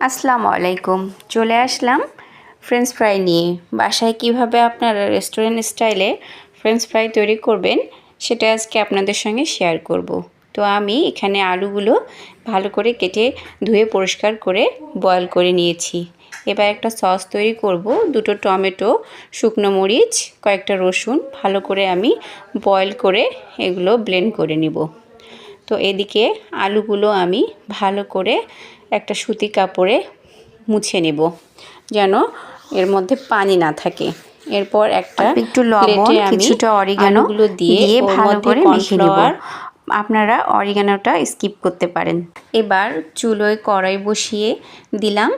আসসালামু আলাইকুম। চলে আসলাম ফ্রেঞ্চ ফ্রাই নিয়ে। বাসায় কিভাবে আপনারা রেস্টুরেন্ট স্টাইলে ফ্রেঞ্চ ফ্রাই তৈরি করবেন সেটা আজকে আপনাদের সঙ্গে শেয়ার করব। তো আমি এখানে আলুগুলো ভালো করে কেটে ধুয়ে পরিষ্কার করে বয়েল করে নিয়েছি। এবার একটা সস তৈরি করব। 2টো টমেটো, শুকনো মরিচ, কয়েকটা রসুন ভালো করে আমি বয়েল করে এগুলো ব্লেন্ড করে নিব। তো এদিকে আলুগুলো আমি ভালো করে একটা সুতি কাপড়ে মুছে নেব যেন এর মধ্যে পানি না থাকে। এরপর একটু লবণ, কিছুটা অরিগানো দিয়ে ভালো করে মেখে নেব। আপনারা অরিগানোটা স্কিপ করতে পারেন। এবার চুলোয় কড়াই বসিয়ে দিলাম।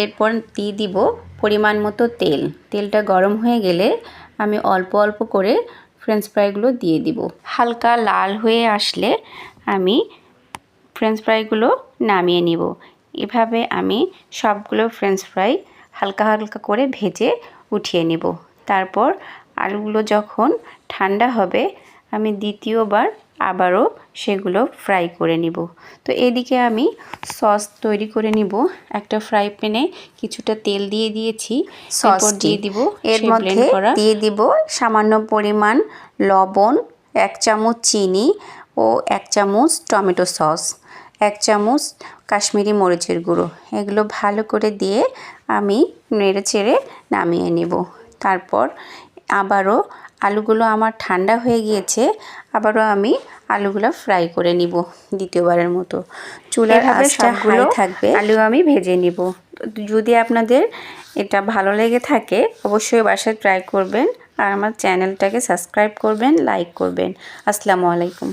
এরপর দিয়ে দিব পরিমাণ মতো তেল। তেলটা গরম হয়ে গেলে আমি অল্প অল্প করে ফ্রেঞ্চ ফ্রাইগুলো দিয়ে দিব। হালকা লাল হয়ে আসলে আমি ফ্রেঞ্চ ফ্রাইগুলো নামিয়ে নিব। এভাবে আমি সবগুলো ফ্রেঞ্চ ফ্রাই হালকা হালকা করে ভেজে উঠিয়ে নেব। তারপর আলুগুলো যখন ঠান্ডা হবে আমি দ্বিতীয়বার আবারও সেগুলো ফ্রাই করে নিব। তো এদিকে আমি সস তৈরি করে নিব। একটা ফ্রাই প্যানে কিছুটা তেল দিয়ে দিয়েছি। এরপর দিয়ে দিব এর মধ্যে দিয়ে দিব সামান্য পরিমাণ লবণ, 1 চামচ চিনি ও 1 চামচ টমেটো সস, 1 চামচ কাশ্মীরি মরিচের গুঁড়ো। এগুলো ভালো করে দিয়ে আমি নেড়ে চেড়ে নামিয়ে নেব। তারপর আবারও আলুগুলো আমার ঠান্ডা হয়ে গিয়েছে। আবারও আমি আলুগুলো ফ্রাই করে নিব দ্বিতীয়বারের মতো। চুলার আঁচটা হাই থাকবে। আলু আমি ভেজে নিব। যদি আপনাদের এটা ভালো লেগে থাকে অবশ্যই বাসায় ট্রাই করবেন আর আমার চ্যানেলটাকে সাবস্ক্রাইব করবেন, লাইক করবেন। আসসালামু আলাইকুম।